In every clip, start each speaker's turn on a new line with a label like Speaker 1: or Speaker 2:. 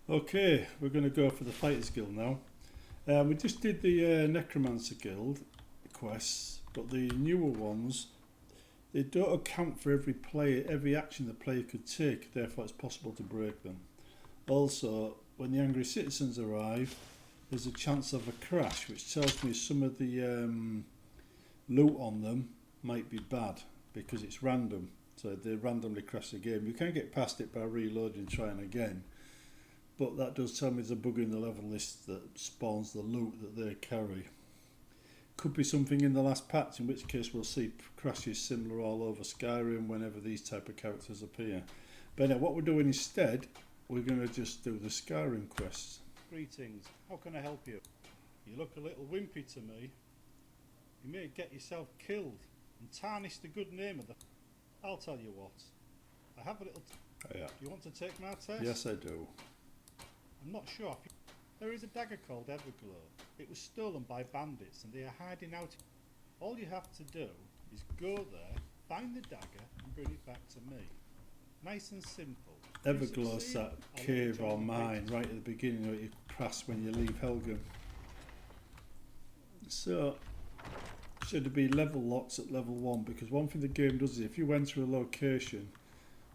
Speaker 1: Okay, we're going to go for the Fighters Guild now. We just did the Necromancer Guild quests, but the newer ones, they don't account for every action the player could take, therefore it's possible to break them. Also, when the angry citizens arrive, there's a chance of a crash, which tells me some of the loot on them might be bad because it's random, so they randomly crash the game. You can get past it by reloading and trying again, but that does tell me there's a bug in the level list that spawns the loot that they carry. Could be something in the last patch, in which case we'll see crashes similar all over Skyrim whenever these type of characters appear. But now what we're doing instead, we're going to just do the Skyrim quests. Greetings, how can I help you? You look a little wimpy to me. You may get yourself killed and tarnish the good name of the... I'll tell you what, I have a little... Do you want to take my test? Yes, I do. I'm not sure. There is a dagger called Everglow. It was stolen by bandits and they are hiding out. All you have to do is go there, find the dagger and bring it back to me. Nice and simple. Everglow's that cave or mine right at the beginning that you pass when you leave Helgen. So, should there be level locks at level 1? Because one thing the game does is if you enter a location,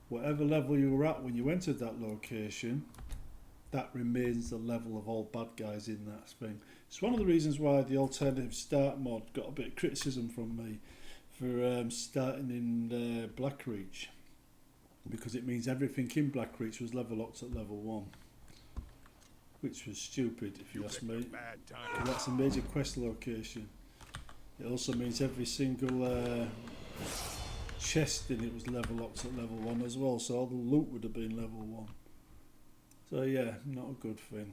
Speaker 1: whatever level you were at when you entered that location, that remains the level of all bad guys in that thing. It's one of the reasons why the alternative start mod got a bit of criticism from me for starting in Blackreach, because it means everything in Blackreach was level locked at level 1, which was stupid if you ask me. That's a major quest location. It also means every single chest in it was level locked at level 1 as well, so all the loot would have been level 1. So yeah, not a good thing.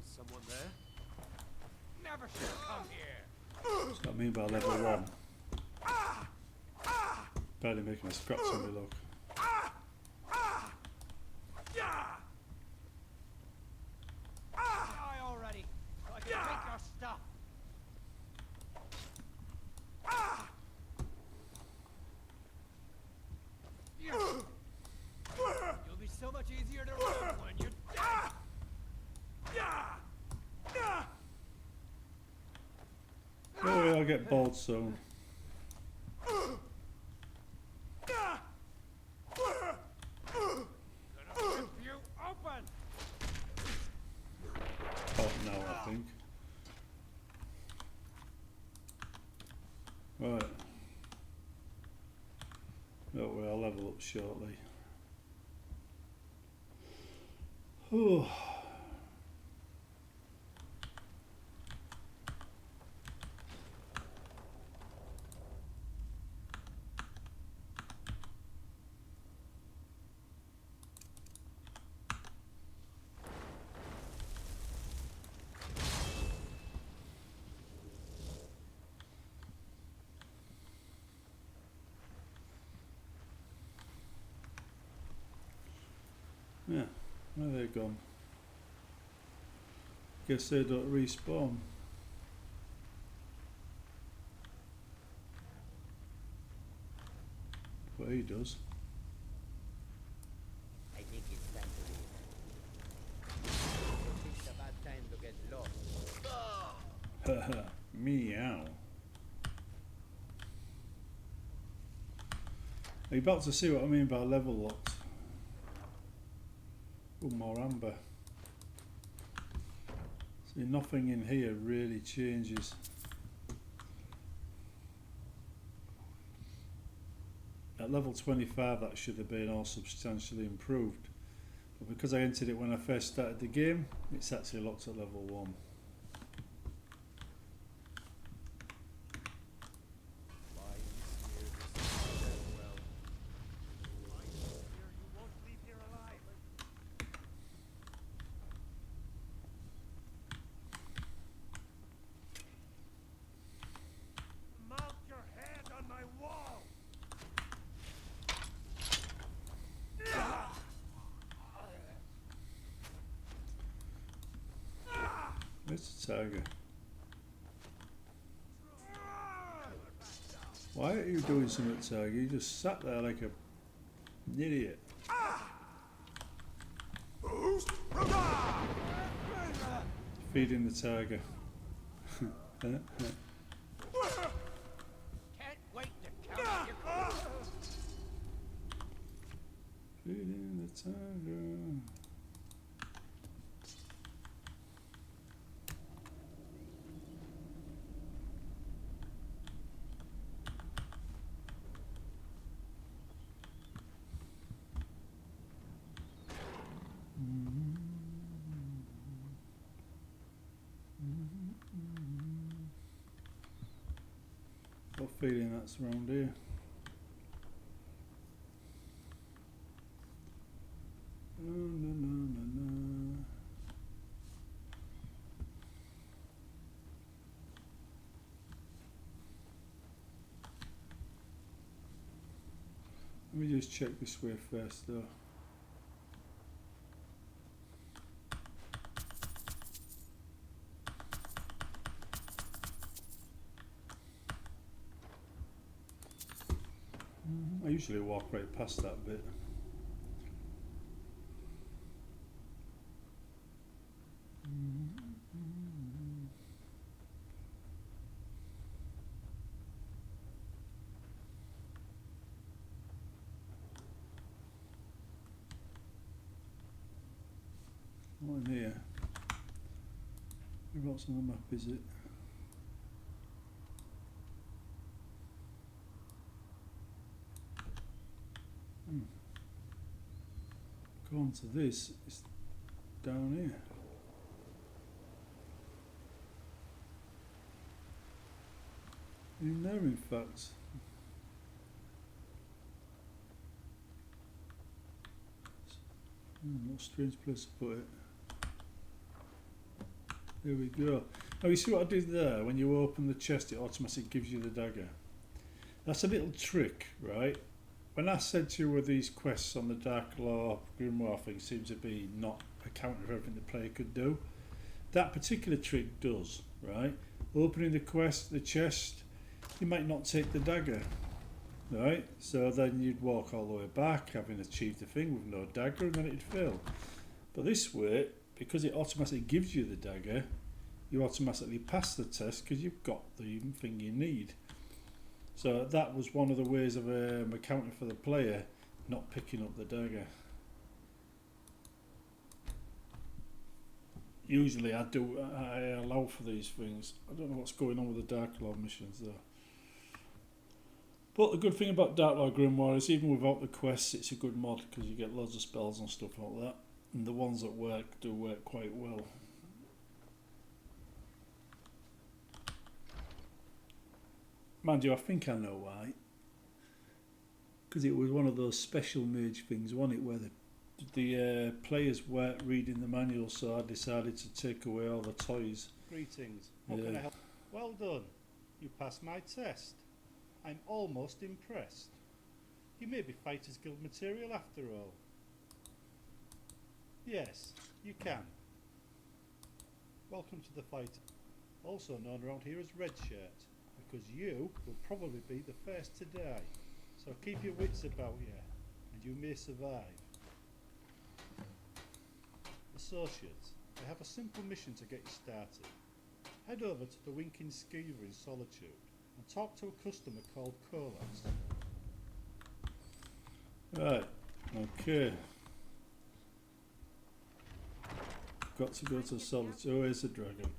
Speaker 2: Is someone there? Never should come here.
Speaker 1: That's what I mean by level 1. Barely making a scratch on me, look.
Speaker 2: Die already, so I can take your stuff. You'll be so much easier to run when you're dead.
Speaker 1: Oh yeah, I'll get bored soon.
Speaker 2: Gonna rip you open.
Speaker 1: Oh no, I think. Right. Oh well, I'll level up shortly. Oh. Yeah, where are they gone? Guess they don't respawn. But he does.
Speaker 3: I think it's time to leave. It's a bad time to get lost.
Speaker 1: Haha, meow. Are you about to see what I mean by level locked? Oh, more amber. See, nothing in here really changes. At level 25 that should have been all substantially improved. But because I entered it when I first started the game, it's actually locked at level 1. Where's the tiger? Why are you doing something, tiger? You just sat there like an idiot. Feeding the tiger.
Speaker 2: Can't wait to count your
Speaker 1: Feeding the tiger. What feeling that's around here? No, no, no, no, no. Let me just check this way first though. I usually walk right past that bit. What in here? Whereabouts on the map is it? Go on to this, it's down here. In there, in fact. What a strange place to put it. There we go. Now you see what I did there? When you open the chest, it automatically gives you the dagger. That's a little trick, right? When I said to you were these quests on the Dark Law Grimoire thing seems to be not accounting for everything the player could do, that particular trick does, right? Opening the quest, the chest, you might not take the dagger, right? So then you'd walk all the way back, having achieved the thing with no dagger, and then it'd fail. But this way, because it automatically gives you the dagger, you automatically pass the test because you've got the thing you need. So that was one of the ways of accounting for the player not picking up the dagger. Usually I allow for these things. I don't know what's going on with the Dark Lord missions though. But the good thing about Dark Lord Grimoire is even without the quests it's a good mod because you get loads of spells and stuff like that. And the ones that work do work quite well. Mind you, I think I know why. Because it was one of those special mage things, wasn't it, where the players weren't reading the manual, so I decided to take away all the toys.
Speaker 4: Greetings. How can I help? Well done. You passed my test. I'm almost impressed. You may be Fighters Guild material after all. Yes, you can. Welcome to the fight. Also known around here as Red Shirt, because you will probably be the first to die. So keep your wits about you, and you may survive. Associates, I have a simple mission to get you started. Head over to the Winking Skeever in Solitude and talk to a customer called Colas.
Speaker 1: Right, okay. Got to go to Solitude. Oh, here's the dragon.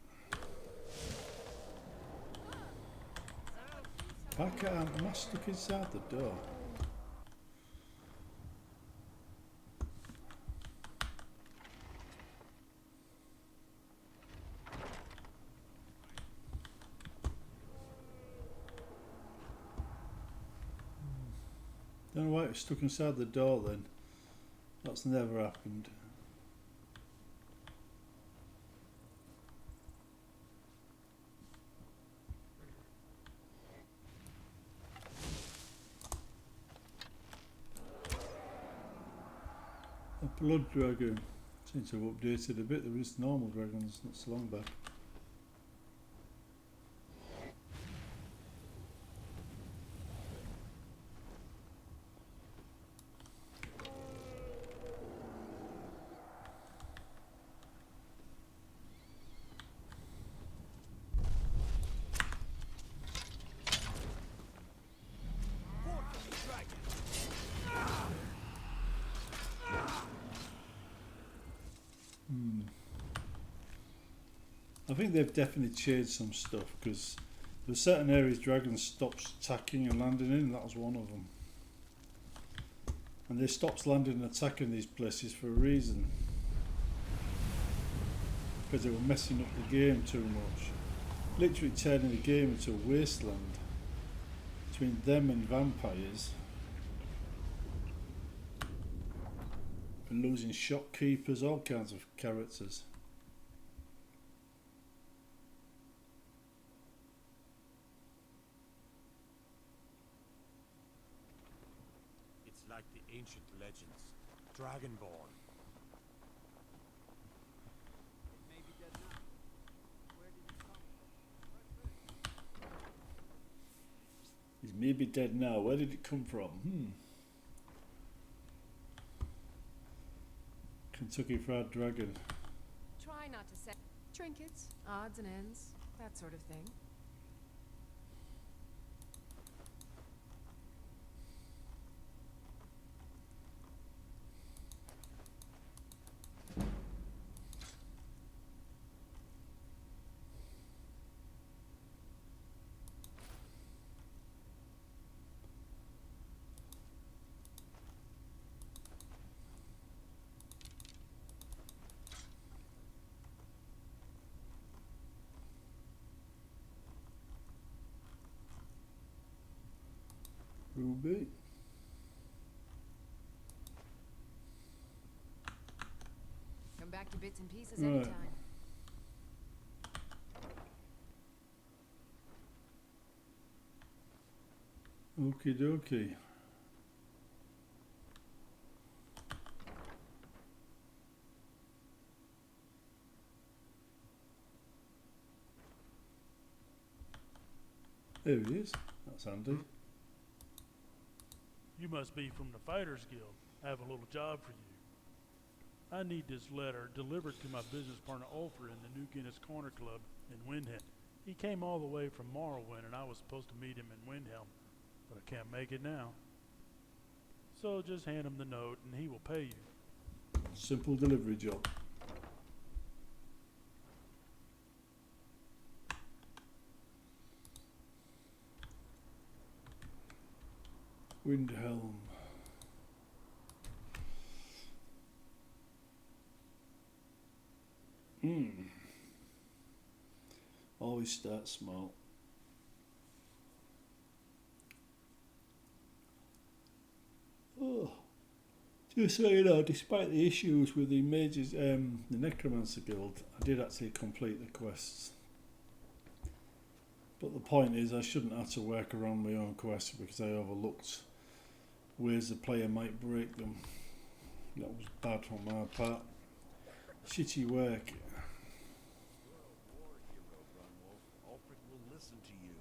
Speaker 1: Why can't am I stuck inside the door? Don't know why it was stuck inside the door then. That's never happened. A blood dragon. Seems to have updated a bit. There was normal dragons not so long back. I think they've definitely changed some stuff because there's certain areas dragons stopped attacking and landing in, and that was one of them. And they stopped landing and attacking these places for a reason. Because they were messing up the game too much. Literally turning the game into a wasteland between them and vampires. And losing shopkeepers, all kinds of characters.
Speaker 2: It's like the ancient legends. Dragonborn.
Speaker 3: It may be dead now. Where did it come from?
Speaker 1: He's maybe dead now. Where did it come from? Kentucky Fried Dragon.
Speaker 5: Try not to say trinkets, odds and ends, that sort of thing.
Speaker 1: Ruby.
Speaker 5: Come back to bits and pieces
Speaker 1: Right.
Speaker 5: anytime.
Speaker 1: Okie dokie. There he is. That's handy.
Speaker 6: You must be from the Fighters Guild. I have a little job for you. I need this letter delivered to my business partner Ulfr in the New Guinness Corner Club in Windhelm. He came all the way from Morrowind and I was supposed to meet him in Windhelm, but I can't make it now. So just hand him the note and he will pay you.
Speaker 1: Simple delivery job. Windhelm. Always start small. Oh. Just so you know, despite the issues with the mages, the Necromancer Guild, I did actually complete the quests. But the point is, I shouldn't have to work around my own quests because I overlooked ways the player might break them. That was bad on my part. Shitty work.
Speaker 7: You're a war hero, Grunwolf. Ulfric will listen to you.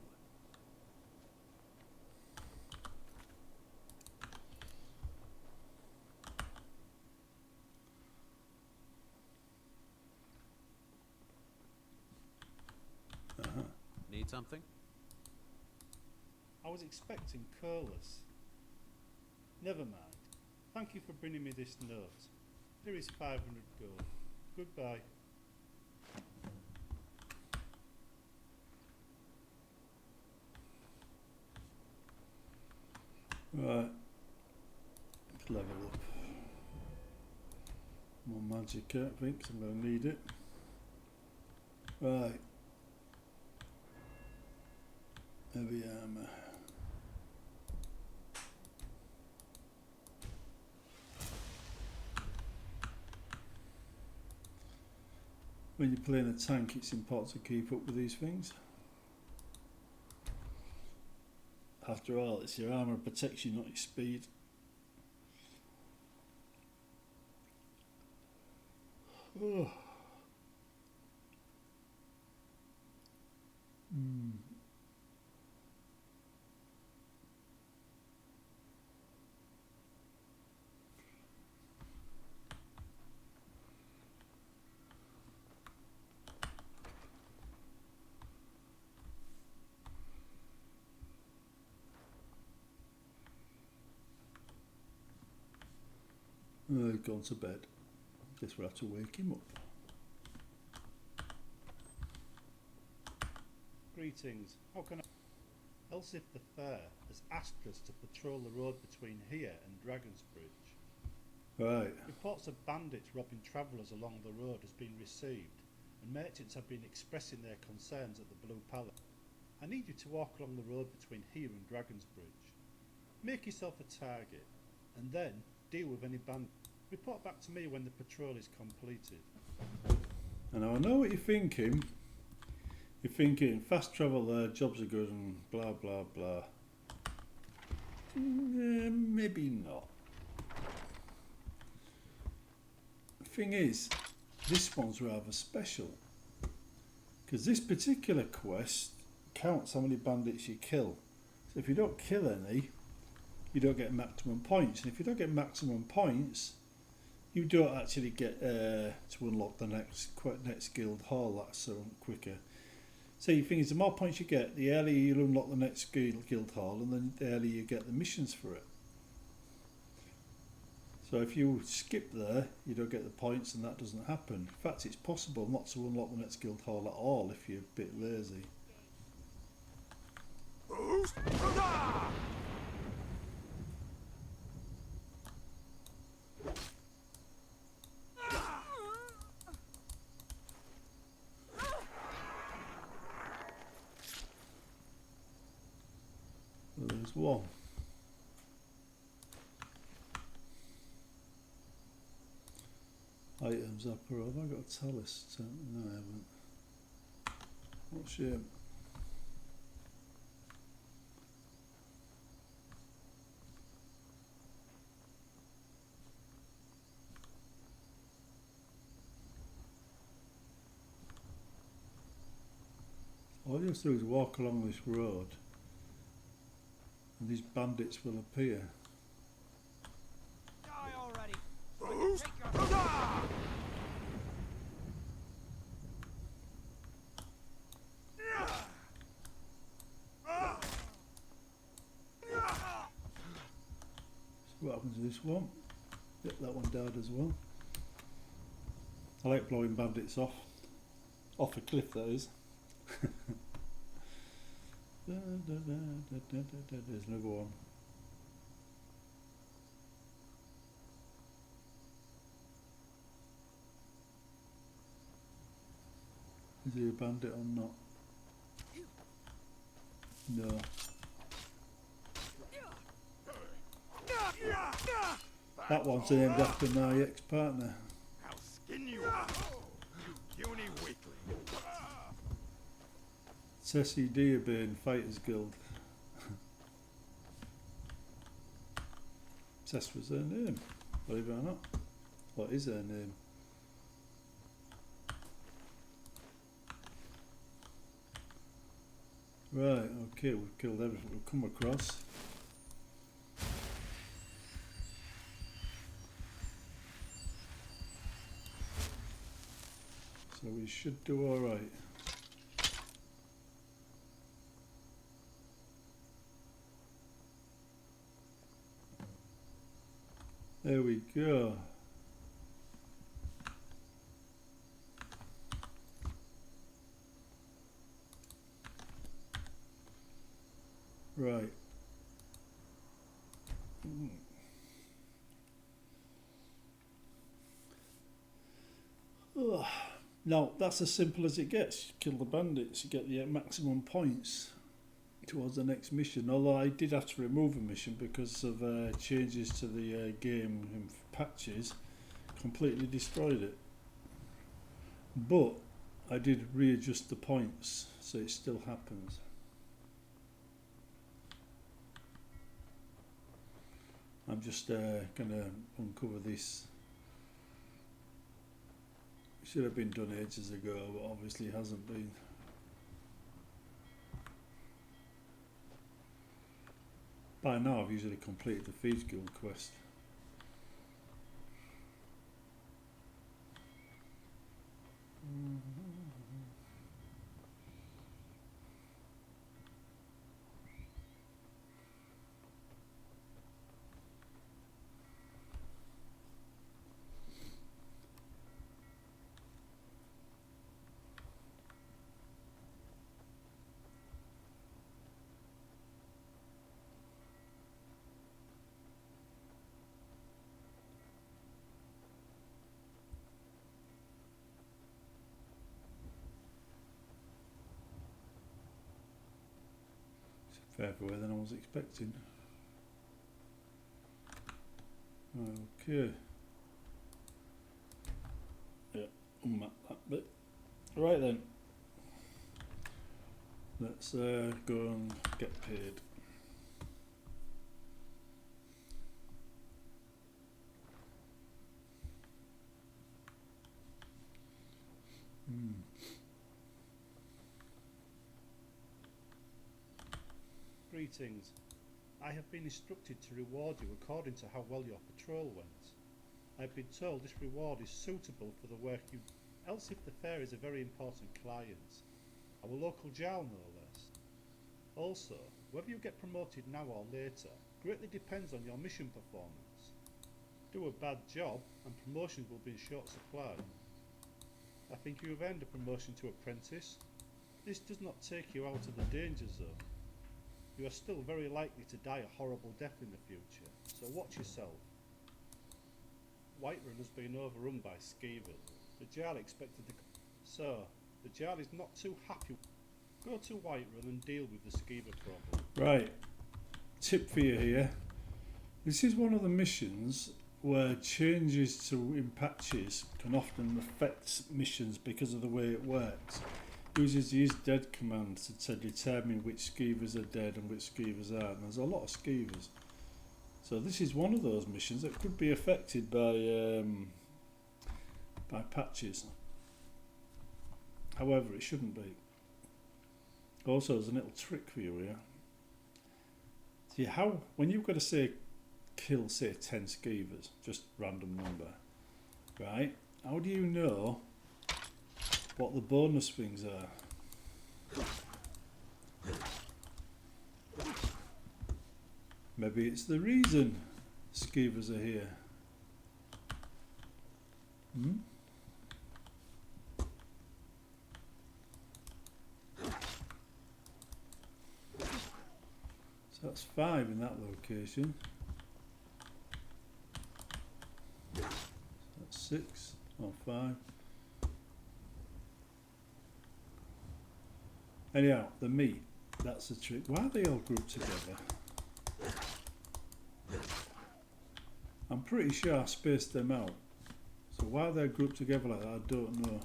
Speaker 2: Need something?
Speaker 4: I was expecting curlers. Never mind. Thank you for bringing me this note. Here is 500 gold. Goodbye.
Speaker 1: Right. Let's level up. More magic, I think, 'cause I'm going to need it. Right. Heavy armour. When you're playing a tank, it's important to keep up with these things. After all, it's your armour protects you, not your speed. Oh. I've gone to bed. Guess we'll have to wake him up.
Speaker 4: Greetings. How can I... Elsif the Fair has asked us to patrol the road between here and Dragon's Bridge.
Speaker 1: Right.
Speaker 4: Reports of bandits robbing travellers along the road has been received, and merchants have been expressing their concerns at the Blue Palace. I need you to walk along the road between here and Dragon's Bridge. Make yourself a target, and then deal with any bandits. Report back to me when the patrol is completed.
Speaker 1: And I know what you're thinking. You're thinking fast travel there, jobs are good, and blah blah blah. Maybe not. The thing is, this one's rather special, because this particular quest counts how many bandits you kill. So if you don't kill any, you don't get maximum points, and if you don't get maximum points, you don't actually get to unlock the next guild hall that so quicker. So your thing is, the more points you get, the earlier you'll unlock the next guild hall, and then the earlier you get the missions for it. So if you skip there, you don't get the points, and that doesn't happen. In fact, it's possible not to unlock the next guild hall at all if you're a bit lazy. So there's one. Items up, or have I got a talus? No, I haven't. What a shame. All you have to do is walk along this road, and these bandits will appear.
Speaker 2: Die already! So I can take your...
Speaker 1: So what happens to this one? Yep, that one died as well. I like blowing bandits off a cliff, that is. There's another one. Is he a bandit or not? No. That one's named after my ex-partner.
Speaker 7: I'll skin you up, you puny weakling.
Speaker 1: Tessie Deerbane Fighters Guild. Tess was her name, believe it or not. What is her name? Right, okay, we've killed everything we've come across. So we should do alright. There we go. Right. Ugh. Now, that's as simple as it gets. You kill the bandits, you get the maximum points towards the next mission. Although I did have to remove a mission because of changes to the game and patches, completely destroyed it. But I did readjust the points, so it still happens. I'm just going to uncover this. It should have been done ages ago, but obviously it hasn't been. By now I've usually completed the Thieves Guild quest. further away than I was expecting. Okay. Yeah, unmap that bit. Right then. Let's go and get paid.
Speaker 4: Greetings. I have been instructed to reward you according to how well your patrol went. I have been told this reward is suitable for the work you... Else if the fair is a very important client. Our local Jarl no less. Also, whether you get promoted now or later greatly depends on your mission performance. Do a bad job and promotions will be in short supply. I think you have earned a promotion to apprentice. This does not take you out of the danger zone. You are still very likely to die a horrible death in the future, so watch yourself. Whiterun has been overrun by skeevers. The Jarl expected the... So, the Jarl is not too happy. Go to Whiterun and deal with the skeever problem.
Speaker 1: Right. Tip for you here. This is one of the missions where changes to in patches can often affect missions because of the way it works. Uses the is dead command to determine which skeevers are dead and which skeevers aren't. And there's a lot of skeevers. So this is one of those missions that could be affected by patches. However, it shouldn't be. Also, there's a little trick for you here. See how when you've got to say kill, say 10 skeevers, just random number, right? How do you know what the bonus things are? Maybe it's the reason skeevers are here. So that's 5 in that location. So that's 6 or 5. Anyhow, the meat, that's the trick. Why are they all grouped together? I'm pretty sure I spaced them out. So why they're grouped together like that, I don't know.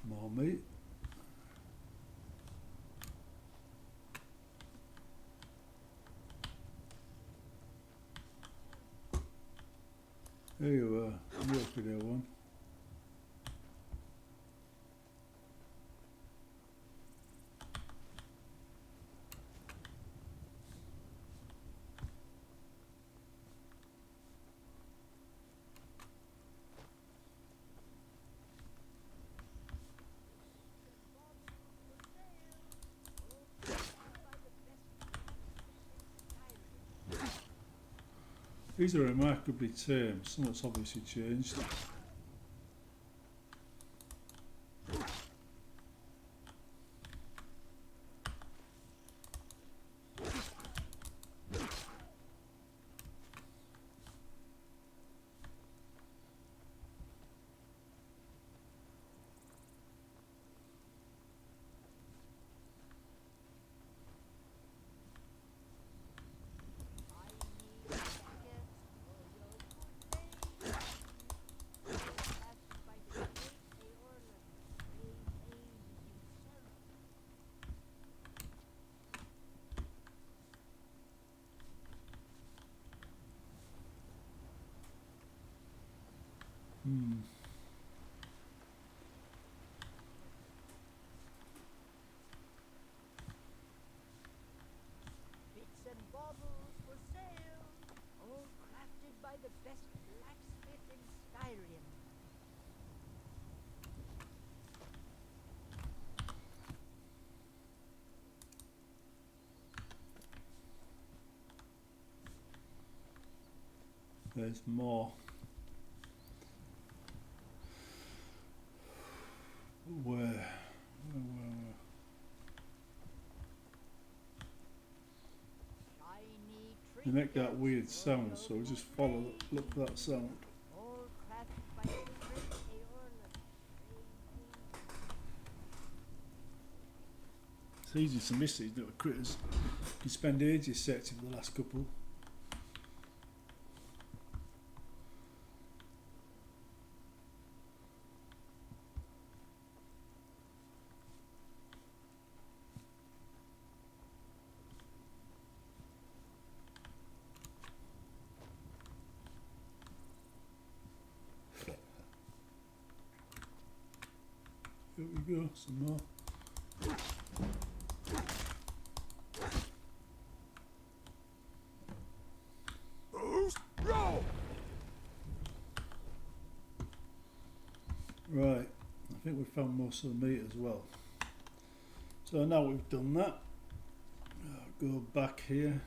Speaker 1: More meat. There you are. You're up there one. These are remarkably tame. Something's obviously changed.
Speaker 3: Bits and baubles for sale, all crafted by the best blacksmith in Skyrim.
Speaker 1: There's more. Where? They make that weird sound, so we just follow, look for that sound. It's easy to miss these little critters. You spend ages searching for the last couple. Here we go, some more. Right, I think we've found most of the meat as well. So now we've done that, I'll go back here.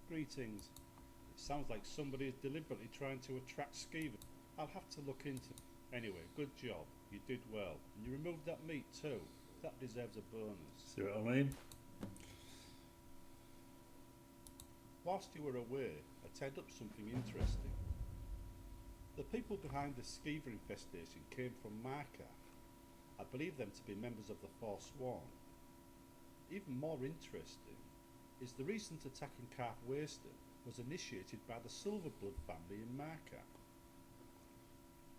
Speaker 4: Greetings. It sounds like somebody is deliberately trying to attract skeevers. I'll have to look into it. Anyway, good job. You did well. And you removed that meat too. That deserves a bonus.
Speaker 1: See what I mean?
Speaker 4: Whilst you were away, I tied up something interesting. The people behind the skeever infestation came from Markarth. I believe them to be members of the Forsworn. Even more interesting is the recent attack in Karth Waster was initiated by the Silverblood family in Markarth.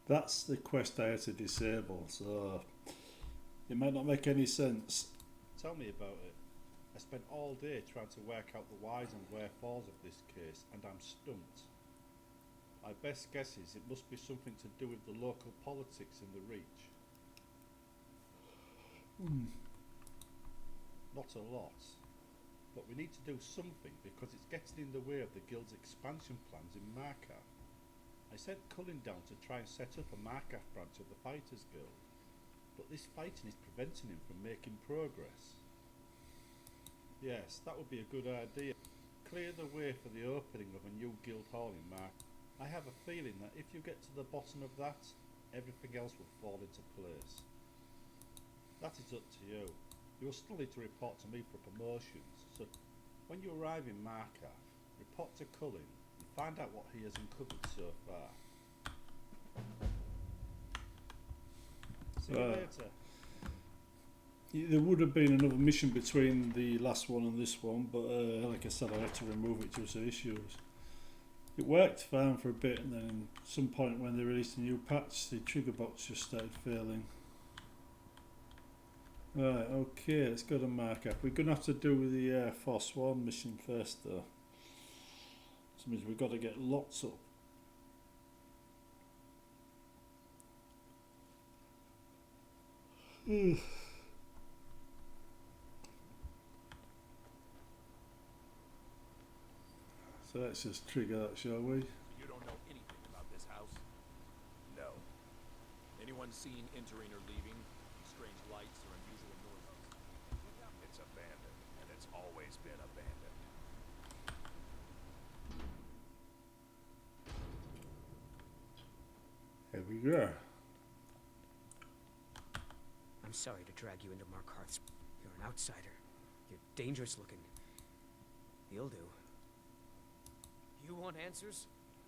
Speaker 1: That's the quest I had to disable, so it might not make any sense.
Speaker 4: Tell me about it. I spent all day trying to work out the whys and wherefores of this case, and I'm stumped. My best guess is it must be something to do with the local politics in the Reach. Not a lot, but we need to do something because it's getting in the way of the Guild's expansion plans in Markarth. I sent Cullen down to try and set up a Markarth branch of the Fighters Guild, but this fighting is preventing him from making progress. Yes, that would be a good idea. Clear the way for the opening of a new guild hall in Markarth. I have a feeling that if you get to the bottom of that, everything else will fall into place. That is up to you. You will still need to report to me for promotions, so when you arrive in Markarth, report to Cullen and find out what he has uncovered so far. See you later.
Speaker 1: There would have been another mission between the last one and this one, but like I said, I had to remove it due to issues. It worked fine for a bit, and then at some point when they released a new patch, the trigger box just started failing. Right, okay, let's go to Markarth. We're going to have to do the Forsworn mission first though. Which means we've got to get lots up. So let's just trigger that, shall we?
Speaker 7: You don't know anything about this house? No. Anyone seen entering or leaving? Strange lights or unusual noises? It's abandoned, and it's always been abandoned.
Speaker 1: Here we go.
Speaker 8: I'm sorry to drag you into Markarth's. You're an outsider. You're dangerous looking. You'll do. You want answers?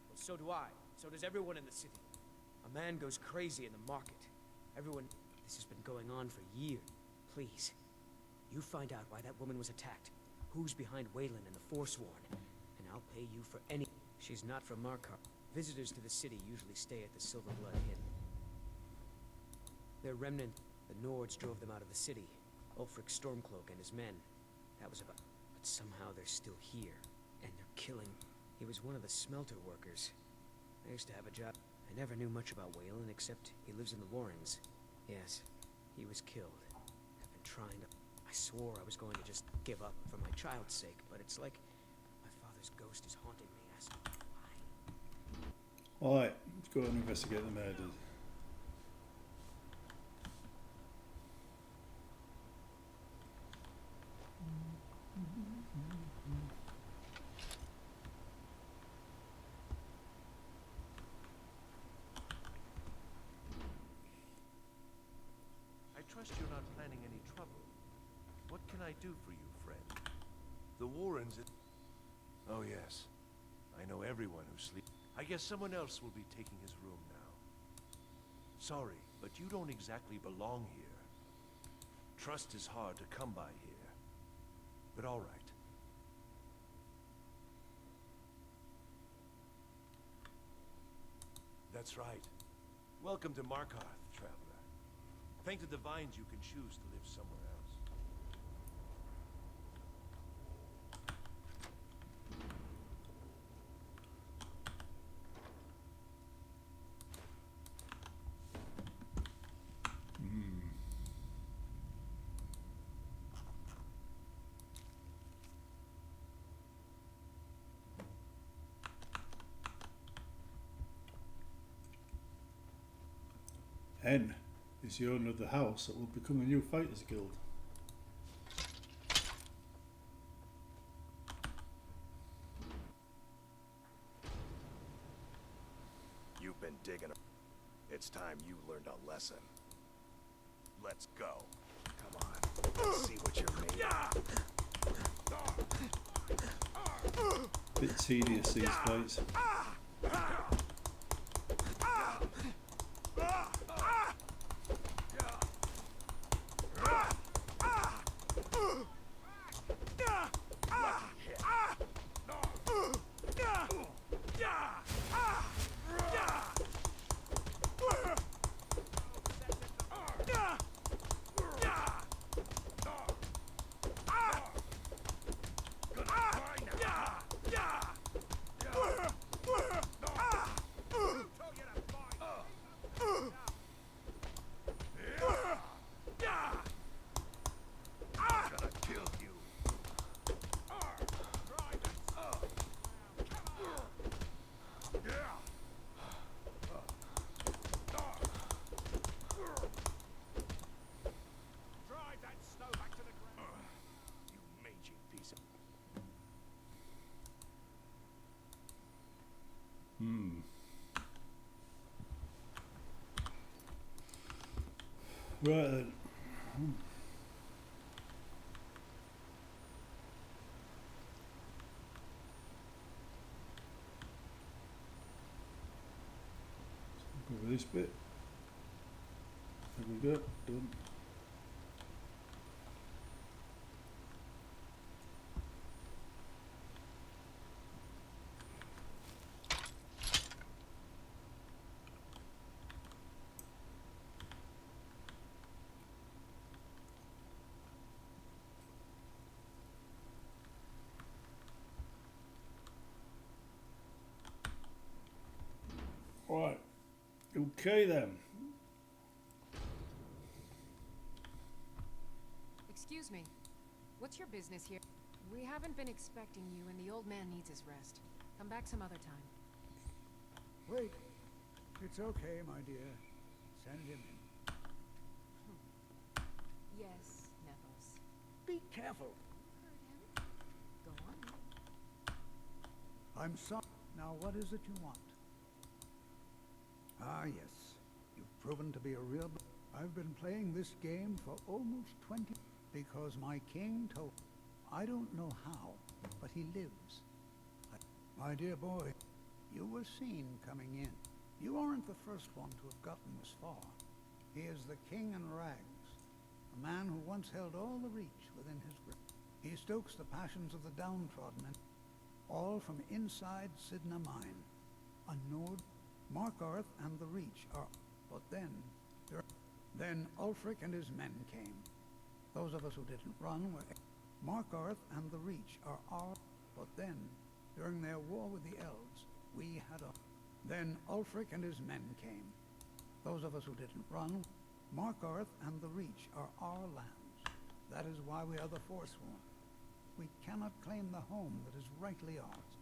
Speaker 8: Well, so do I. So does everyone in the city. A man goes crazy in the market. Everyone... This has been going on for years. Please, you find out why that woman was attacked, who's behind Wayland and the Forsworn, and I'll pay you for any... She's not from Markarth. Visitors to the city usually stay at the Silverblood Inn. They're remnant. The Nords drove them out of the city. Ulfric Stormcloak and his men. That was about... But somehow they're still here. And they're killing... He was one of the smelter workers. I used to have a job. I never knew much about Waylon except he lives in the Warrens. Yes, he was killed. I've been trying to... I swore I was going to just give up for my child's sake, but it's like my father's ghost is haunting me. Asking why.
Speaker 1: Alright, let's go and investigate the murders.
Speaker 9: I trust you're not planning any trouble. What can I do for you, friend? The Warrens... Oh, yes. I know everyone who sleeps... I guess someone else will be taking his room now. Sorry, but you don't exactly belong here. Trust is hard to come by here. But all right. That's right. Welcome to Markarth, traveler. Thank the divines you can choose to live somewhere else.
Speaker 1: N is the owner of the house that will become the new Fighters Guild.
Speaker 7: You've been digging. It's time you learned a lesson. Let's go. Come on. Let's see what you're made of.
Speaker 1: Bit tedious, these fights. Right then. Go over this bit. There we go. Done. Right. Okay then.
Speaker 5: Excuse me. What's your business here? We haven't been expecting you, and the old man needs his rest. Come back some other time.
Speaker 10: Wait. It's okay, my dear. Send him in.
Speaker 5: Yes, Nevos.
Speaker 10: Be careful.
Speaker 5: Go on.
Speaker 10: I'm sorry. Now, what is it you want? Ah, yes. You've proven to be a real... I've been playing this game for almost 20... Because my king told... I don't know how, but he lives. My dear boy, you were seen coming in. You aren't the first one to have gotten this far. He is the king in rags. A man who once held all the Reach within his grip. He stokes the passions of the downtrodden, and all from inside Sidna Mine. A Nord... Markarth and the Reach are... But then, there... Then Ulfric and his men came. Those of us who didn't run were... Markarth and the Reach are our... But then, during their war with the elves, we had a... Then Ulfric and his men came. Those of us who didn't run... Markarth and the Reach are our lands. That is why we are the Forsworn. We cannot claim the home that is rightly ours.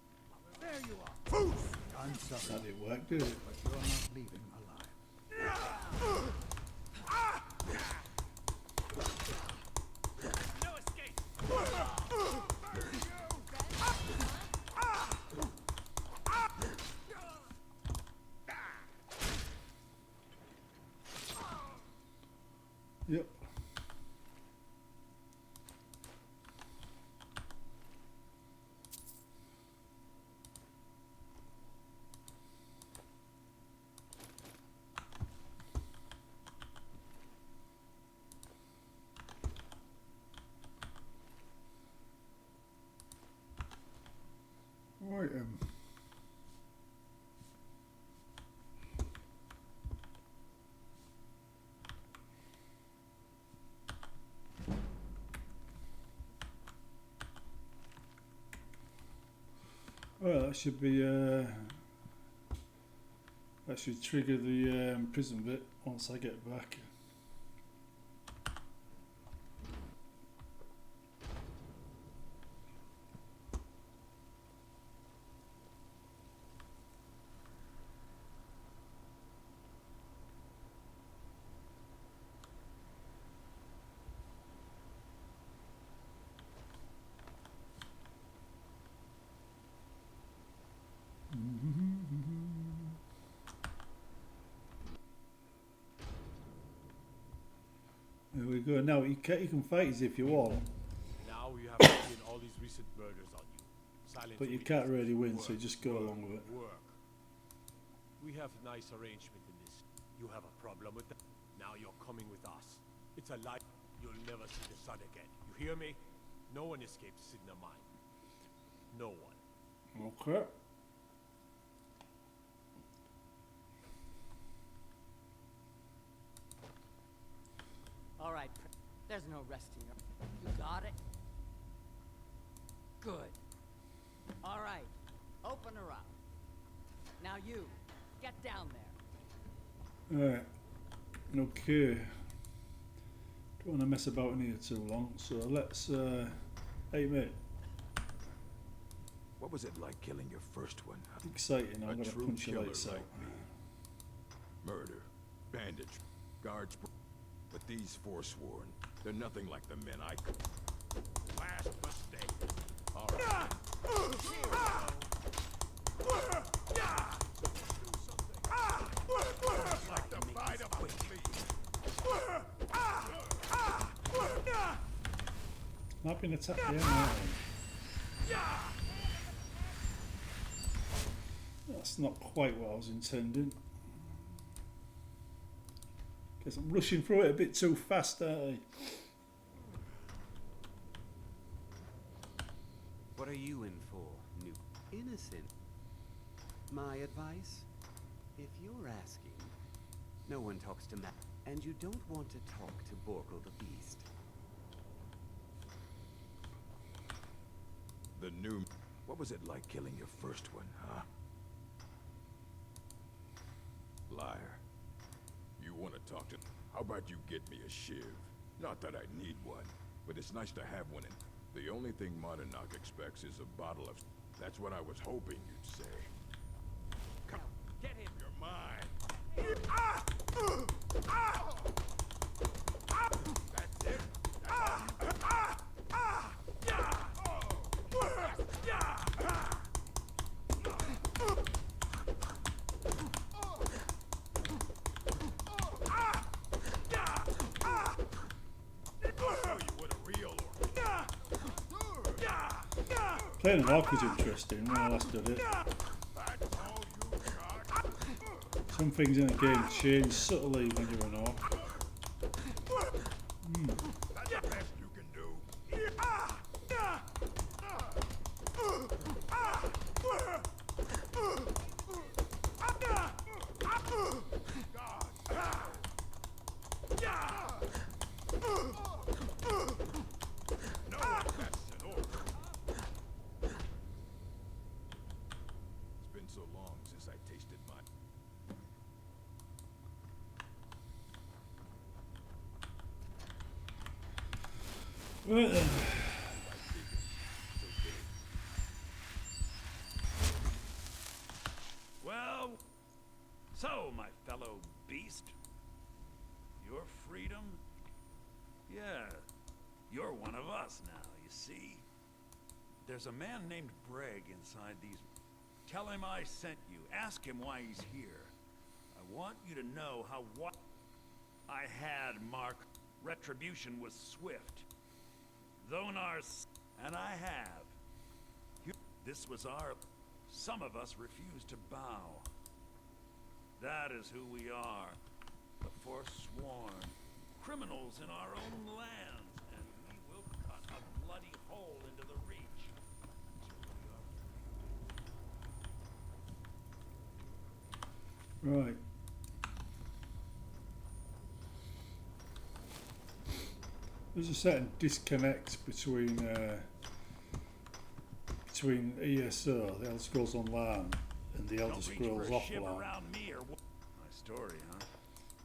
Speaker 10: There you are. Poof! I'm sorry.
Speaker 1: That didn't work, did it?
Speaker 10: But you're not leaving alive.
Speaker 2: No escape!
Speaker 1: Yep. Right. Well, that should be. That should trigger the prison bit once I get back. There we go. Now you can fight as if you want,
Speaker 7: Now you have to pin all these recent murders on you. Silent
Speaker 1: but you
Speaker 7: witness.
Speaker 1: can't really win,
Speaker 7: Work,
Speaker 1: so just go
Speaker 7: work,
Speaker 1: along with it.
Speaker 7: Work. We have a nice arrangement in this. You have a problem with that. Now you're coming with us. It's a lie. You'll never see the sun again. You hear me? No one escapes Signa mine. No one.
Speaker 1: Okay.
Speaker 3: All right, there's no resting. You got it? Good. All right, open her up. Now you, get down there.
Speaker 1: Alright. Okay. Don't want to mess about in here too long, so let's. Hey mate,
Speaker 9: What was it like killing your first one? Huh?
Speaker 1: exciting. I'm
Speaker 9: A
Speaker 1: gonna
Speaker 9: true
Speaker 1: punch your
Speaker 9: killer
Speaker 1: lights out.
Speaker 9: like me. Murder, bandage, guards, but these Forsworn, they're nothing like the men I could.
Speaker 7: Last mistake. All right.
Speaker 9: Like the bite of a flea.
Speaker 1: Might be an attack there now. That's not quite what I was intending. Guess I'm rushing through it a bit too fast, aren't I?
Speaker 11: What are you in for, new? Innocent. My advice? If you're asking, no one talks to Matt, and you don't want to talk to Borkle the Beast.
Speaker 9: The new... What was it like killing your first one, huh? Liar. You want to talk to... How about you get me a shiv? Not that I need one, but it's nice to have one. And the only thing Monarch expects is a bottle of... That's what I was hoping you'd say. Come,
Speaker 2: Get him!
Speaker 9: you're mine. That's it.
Speaker 1: Playing an orc was interesting when I last did it. Some things in the game change subtly when you're an orc.
Speaker 9: That's the best you can do.
Speaker 1: Right then.
Speaker 12: Well, so, my fellow beast, your freedom? Yeah, you're one of us now, you see? There's a man named Breg inside these... Tell him I sent you. Ask him why he's here. I want you to know how what I had, Mark. Retribution was swift. Thonar's... And I have. This was our... Some of us refused to bow. That is who we are. The forsworn. Criminals in our own lands. And we will cut a bloody hole into the reach. Until we are free.
Speaker 1: Right. There's a certain disconnect between ESO, the Elder Scrolls Online, and the Elder Scrolls Offline.
Speaker 12: My story, huh?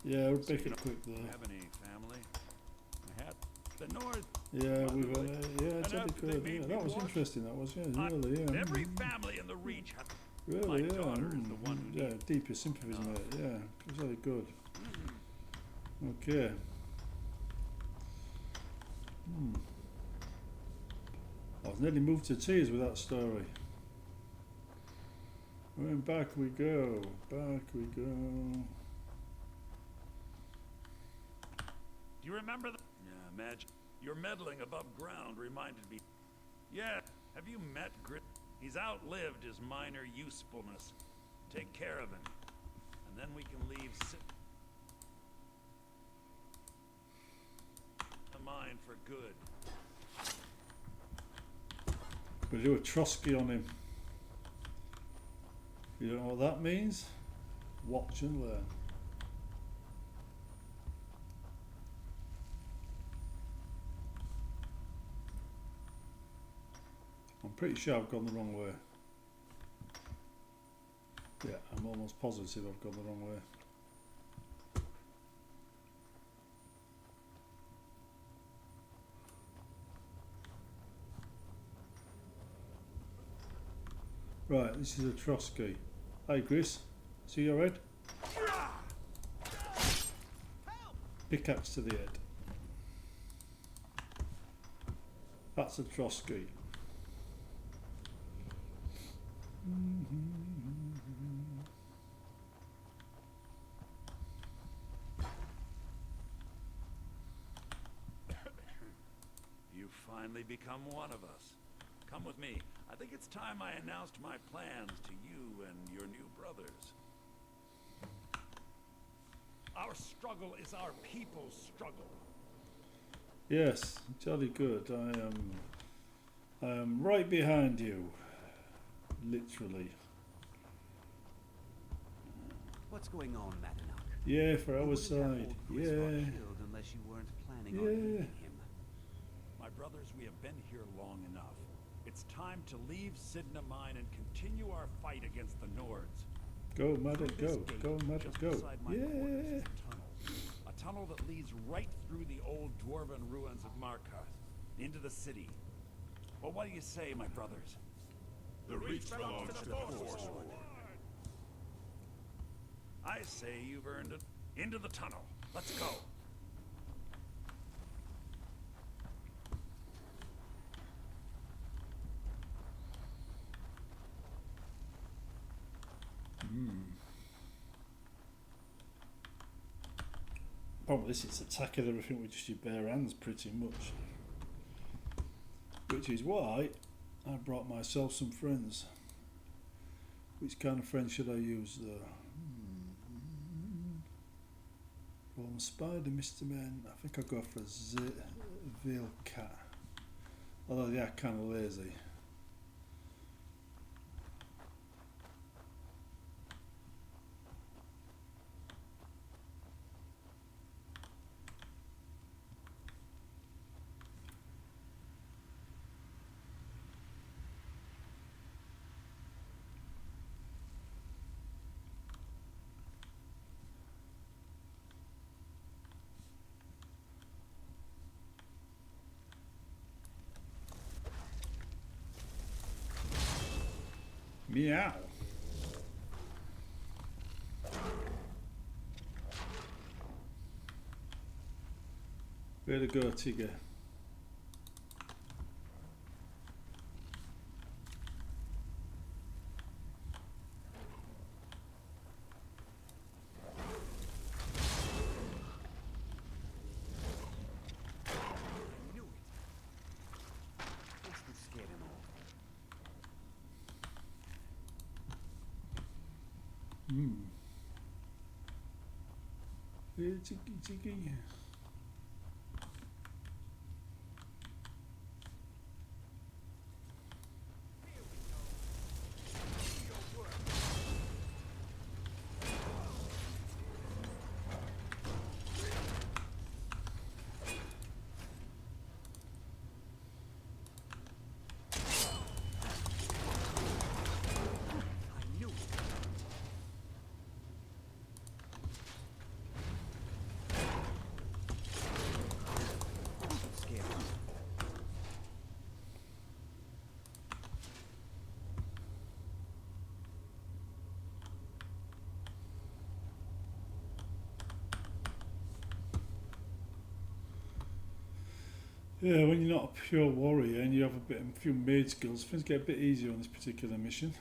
Speaker 1: Yeah, we'll make it quick there.
Speaker 12: Have any family? I had the North.
Speaker 1: Yeah, we yeah, it's really good. Yeah, that was interesting. That was, yeah, really, yeah.
Speaker 12: Every family in the reach had.
Speaker 1: Really,
Speaker 12: my
Speaker 1: yeah.
Speaker 12: daughter is the one who
Speaker 1: yeah, deepest sympathies, mate. Yeah, it was really good. Okay. I was nearly moved to tears with that story. And back we go. Back we go.
Speaker 12: Do you remember the... Yeah, imagine. Your meddling above ground reminded me... Yeah, have you met Grit? He's outlived his minor usefulness. Take care of him. And then we can leave... the mine for good.
Speaker 1: We'll do a Trotsky on him. You don't know what that means? Watch and learn. I'm pretty sure I've gone the wrong way. Yeah, I'm almost positive I've gone the wrong way. Right, this is a Trotsky. Hey Chris, see your head? Pickaxe to the head. That's a Trotsky.
Speaker 12: You've finally become one of us. Come with me. I think it's time I announced my plans to you and your new brothers. Our struggle is our people's struggle.
Speaker 1: Yes, jolly good. I am right behind you. Literally.
Speaker 11: What's going on, Madanach?
Speaker 1: Yeah, for our
Speaker 11: You
Speaker 1: side.
Speaker 11: wouldn't have old Chris
Speaker 1: Yeah.
Speaker 11: killed unless you weren't planning on leaving him.
Speaker 12: My brothers, we have been here long enough. It's time to leave Sidna Mine and continue our fight against the Nords.
Speaker 1: Go, Madden, go. Go, Madden,
Speaker 12: Just
Speaker 1: go.
Speaker 12: beside my quarters
Speaker 1: Yeah.
Speaker 12: is a tunnel that leads right through the old dwarven ruins of Markarth, into the city. Well, what do you say, my brothers?
Speaker 7: The reach belongs to the Force.
Speaker 12: I say you've earned it. Into the tunnel. Let's go.
Speaker 1: Problem with this, it's attacking everything with just your bare hands pretty much. Which is why I brought myself some friends. Which kind of friends should I use though? From Spider, Mr. Man, I think I'll go for a Veil Cat. Although they are kind of lazy. Meow. Way to go, Tigger. Jiggy. Yeah, when you're not a pure warrior and you have a few mage skills, things get a bit easier on this particular mission.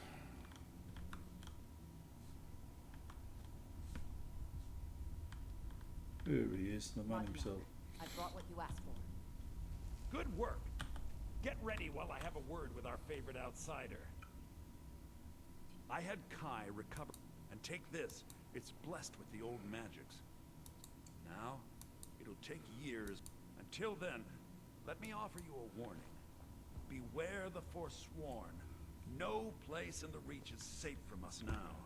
Speaker 1: There he is, the man himself.
Speaker 3: I brought what you asked for.
Speaker 12: Good work. Get ready while I have a word with our favorite outsider. I had Kai recover, and take this. It's blessed with the old magics. Now, it'll take years. Until then, let me offer you a warning. Beware the Forsworn. No place in the Reach is safe from us now.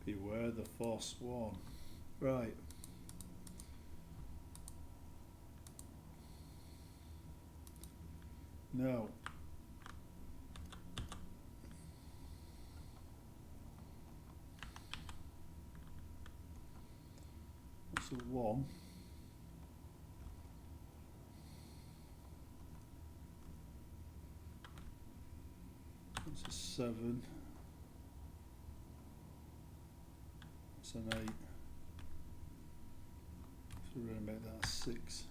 Speaker 1: Beware the Forsworn. Right. Now. That's a 1. That's a 7. That's an 8. So we're going to make that a 6.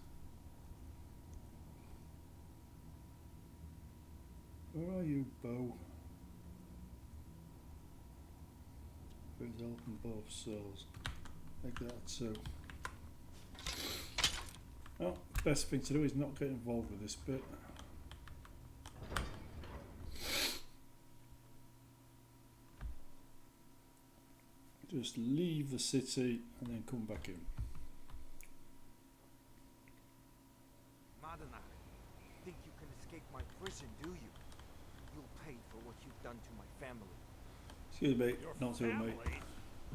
Speaker 1: Where are you, bow? Who's helping both souls? Make that a 2. Well, best thing to do is not get involved with this bit. Just leave the city and then come back in.
Speaker 2: Madonna, think you can escape my prison, do you? You'll pay for what you've done to my family.
Speaker 1: Excuse me,
Speaker 12: Your
Speaker 1: not to
Speaker 12: family?
Speaker 1: me.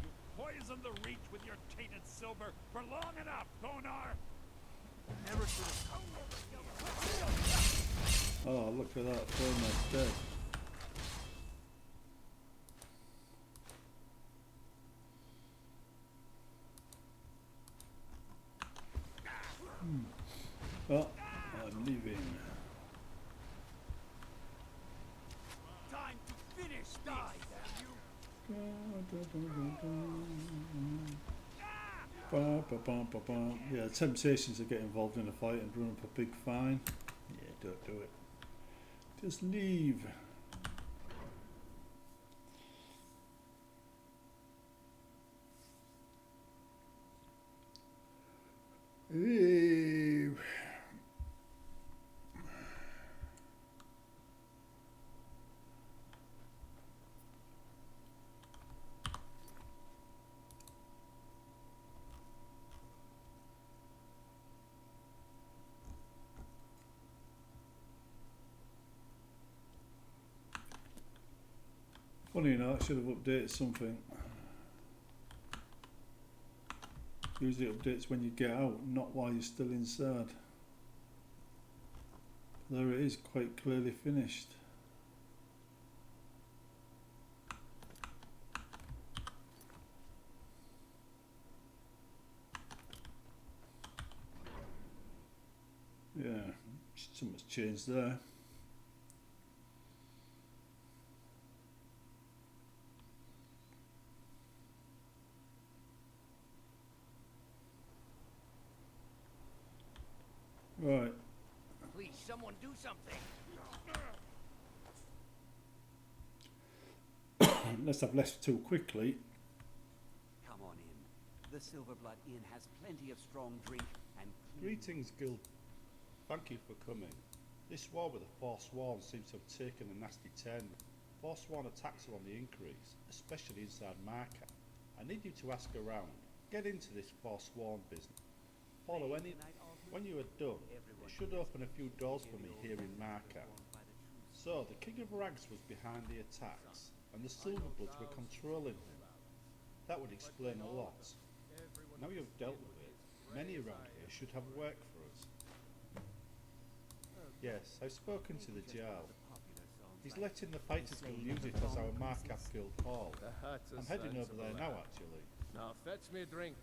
Speaker 12: You poisoned the Reach with your tainted silver for long enough, Bonar!
Speaker 2: Never should have.
Speaker 1: Oh, look at that, Bomar's dead. Well, I'm leaving.
Speaker 2: Time to finish, die,
Speaker 1: Yeah, temptations to get involved in a fight and run up a big fine. Yeah, don't do it. Just leave. Leave. Funny enough, I should have updated something. Usually it updates when you get out, not while you're still inside. There it is, quite clearly finished. Yeah, something's changed there.
Speaker 2: Someone do something.
Speaker 1: Unless I've left too quickly.
Speaker 11: Come on in. The Silverblood Inn has plenty of strong drink and
Speaker 4: Greetings, Guild. Thank you for coming. This war with the Forsworn seems to have taken a nasty turn. Forsworn attacks are on the increase, especially inside Markarth. I need you to ask around. Get into this Forsworn business. Follow any... When you are done, it should open a few doors for me here in Markarth. So, the King of Rags was behind the attacks, and the Silverbloods were controlling him. That would explain a lot. Now you've dealt with it, many around here should have work for us. Yes, I've spoken to the Jarl. He's letting the Fighters Guild use it as our Markarth Guild hall. I'm heading over there now, actually.
Speaker 9: Now fetch me a drink.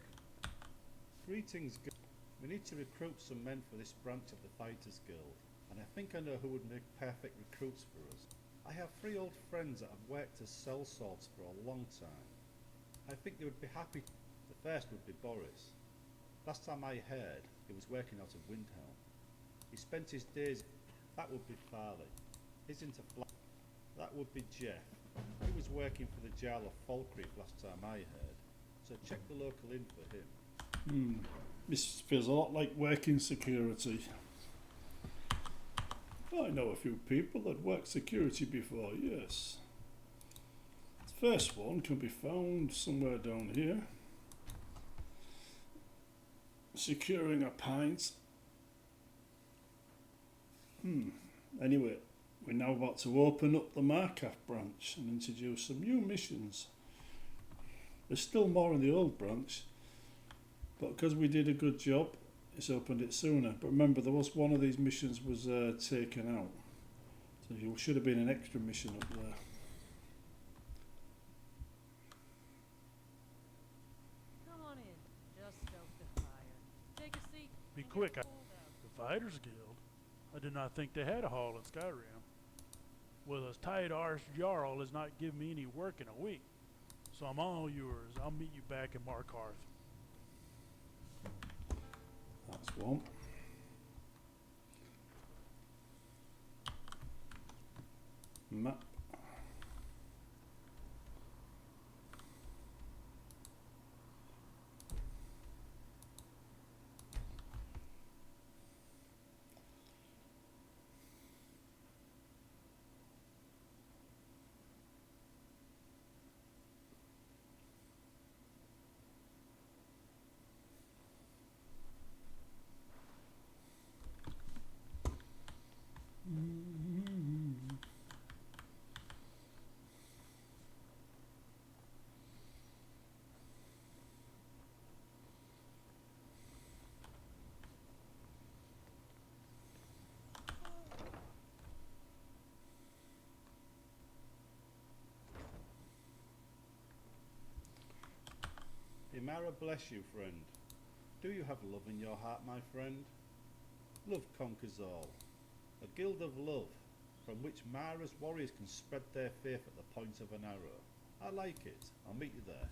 Speaker 4: Greetings, Guild. We need to recruit some men for this branch of the Fighters Guild, and I think I know who would make perfect recruits for us. I have 3 old friends that have worked as sellswords for a long time. I think they would be happy. The first would be Boris. Last time I heard, he was working out of Windhelm. He spent his days... That would be Farley. Isn't a flat... That would be Jeff. He was working for the Jarl of Falkreath last time I heard, so check the local inn for him.
Speaker 1: This feels a lot like working security. I know a few people that worked security before, yes. The first one can be found somewhere down here. Securing a pint. Anyway, we're now about to open up the Markarth branch and introduce some new missions. There's still more in the old branch, but because we did a good job, it's opened it sooner. But remember, there was one of these missions was taken out, so there should have been an extra mission up there.
Speaker 3: Come on in. Just stoke the fire. Take a seat.
Speaker 6: Be
Speaker 3: and
Speaker 6: quick.
Speaker 3: get pulled out.
Speaker 6: The Fighters Guild? I did not think they had a hall in Skyrim. Well, this tight-arsed Jarl has not given me any work in a week, so I'm all yours. I'll meet you back in Markarth.
Speaker 1: That's one. Map.
Speaker 4: Imara bless you, friend. Do you have love in your heart, my friend? Love conquers all. A guild of love, from which Mara's warriors can spread their faith at the point of an arrow. I like it. I'll meet you there.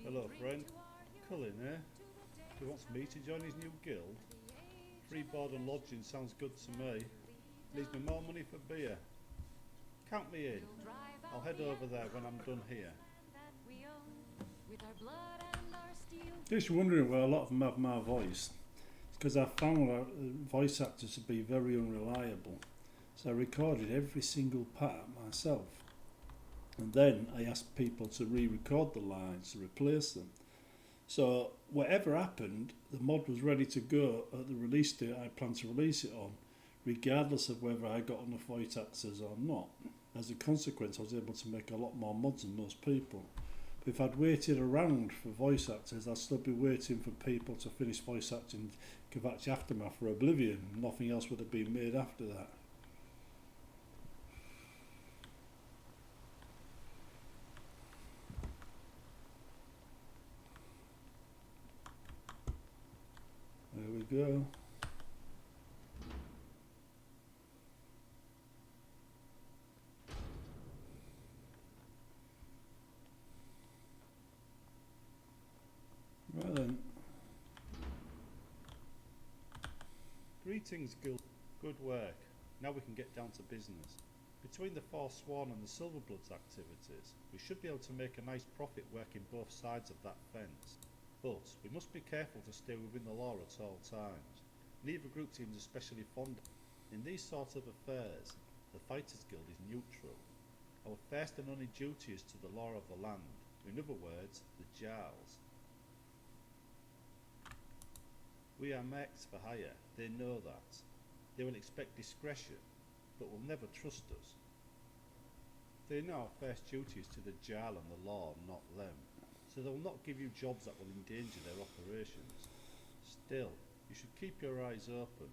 Speaker 4: Hello, friend. Cullen, eh? He wants me to join his new guild? Free board and lodging sounds good to me. Leaves me more money for beer. Count me in. I'll head over there when I'm done here.
Speaker 1: Just wondering where a lot of them have my voice. It's because I found voice actors to be very unreliable. So I recorded every single part myself. And then I asked people to re-record the lines to replace them. So whatever happened, the mod was ready to go at the release date I planned to release it on, regardless of whether I got enough voice actors or not. As a consequence, I was able to make a lot more mods than most people. But if I'd waited around for voice actors, I'd still be waiting for people to finish voice acting Kavachi Aftermath for Oblivion. Nothing else would have been made after that. There we go. Right then.
Speaker 4: Greetings, Guild. Good work. Now we can get down to business. Between the Forsworn and the Silverbloods activities, we should be able to make a nice profit working both sides of that fence. But we must be careful to stay within the law at all times. Neither group seems especially fond of it. In these sorts of affairs, the Fighters Guild is neutral. Our first and only duty is to the law of the land. In other words, the Jarls. We are mercs for hire, they know that. They will expect discretion, but will never trust us. They know our first duty is to the Jarl and the law, not them. So they will not give you jobs that will endanger their operations. Still, you should keep your eyes open.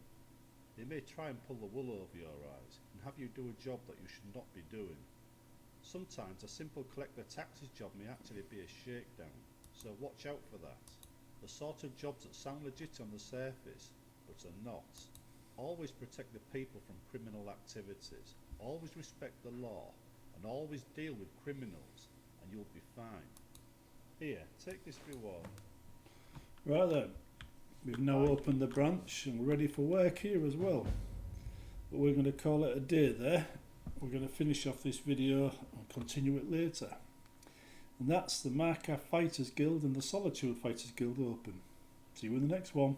Speaker 4: They may try and pull the wool over your eyes, and have you do a job that you should not be doing. Sometimes a simple collect the taxes job may actually be a shakedown, so watch out for that. The sort of jobs that sound legit on the surface, but are not. Always protect the people from criminal activities. Always respect the law, and always deal with criminals, and you'll be fine. Here, take this reward.
Speaker 1: Right then, we've now opened the branch and we're ready for work here as well. But we're going to call it a day there. We're going to finish off this video and continue it later. And that's the Markarth Fighters Guild and the Solitude Fighters Guild open. See you in the next one.